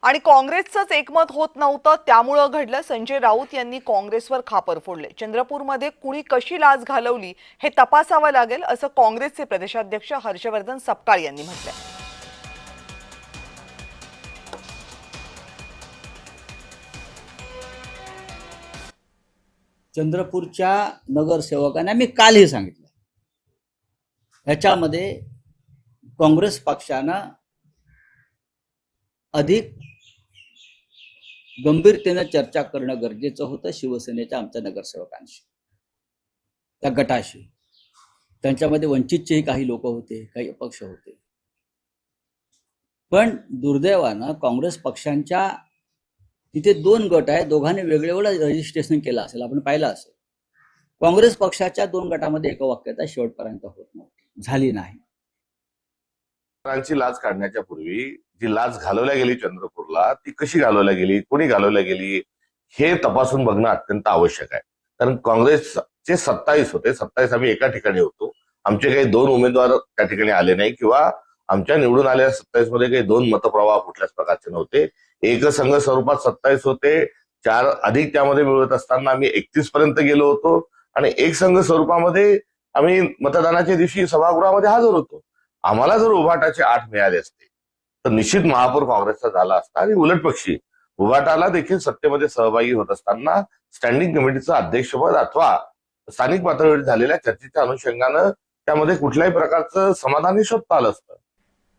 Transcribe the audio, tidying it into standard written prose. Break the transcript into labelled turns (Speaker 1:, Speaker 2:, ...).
Speaker 1: आणि काँग्रेसचंच एकमत होत नव्हतं, त्यामुळं घडलं. संजय राऊत यांनी काँग्रेसवर खापर फोडले. चंद्रपूरमध्ये कुणी कशी लाच घालवली हे तपासावं लागेल, असं काँग्रेसचे प्रदेशाध्यक्ष हर्षवर्धन सपकाळ यांनी म्हटलंय.
Speaker 2: चंद्रपूरच्या नगरसेवकांना मी काल हे सांगितलं, ह्याच्यामध्ये काँग्रेस पक्षानं अधिक गंभीरतेनं चर्चा करणं गरजेचं होतं शिवसेनेच्या आमच्या नगरसेवकांशी, त्या गटाशी. त्यांच्यामध्ये वंचितचेही काही लोक होते, काही अपक्ष होते. पण दुर्दैवानं काँग्रेस पक्षांच्या तिथे दोन गट आहेत, दोघांनी वेगवेगळं रजिस्ट्रेशन केलं असेल, आपण पाहिलं असेल. काँग्रेस पक्षाच्या दोन गटामध्ये एकवाक्यता शेवटपर्यंत होत नव्हती, झाली नाही.
Speaker 3: लाच काढण्याच्या पूर्वी जी लाच घालवल्या गेली चंद्रपूरला, ती कशी घालवल्या गेली, कोणी घालवल्या गेली, हे तपासून बघणं अत्यंत आवश्यक आहे. कारण काँग्रेसचे 27 होते, 27 आम्ही एका ठिकाणी होतो. आमचे काही दोन उमेदवार त्या ठिकाणी आले नाही, किंवा आमच्या निवडून आलेल्या 27 मध्ये काही दोन मतप्रवाह कुठल्याच प्रकारचे नव्हते. एकसंघ स्वरूपात 27 होते, 4 अधिक त्यामध्ये मिळवत असताना आम्ही 31 पर्यंत गेलो होतो. आणि एकसंघ स्वरूपामध्ये आम्ही मतदानाच्या दिवशी सभागृहामध्ये हजर होतो. आम्हाला जर उभाटाचे 8 मिळाले असते तर निश्चित महापौर काँग्रेसचा झाला असता. आणि उलट पक्षी उभाटाला देखील सत्तेमध्ये सहभागी होत असताना स्टँडिंग कमिटीचं अध्यक्षपद अथवा स्थानिक पातळीवर झालेल्या चर्चेच्या अनुषंगानं त्यामध्ये कुठल्याही प्रकारचं समाधानी शोधता आलं असतं.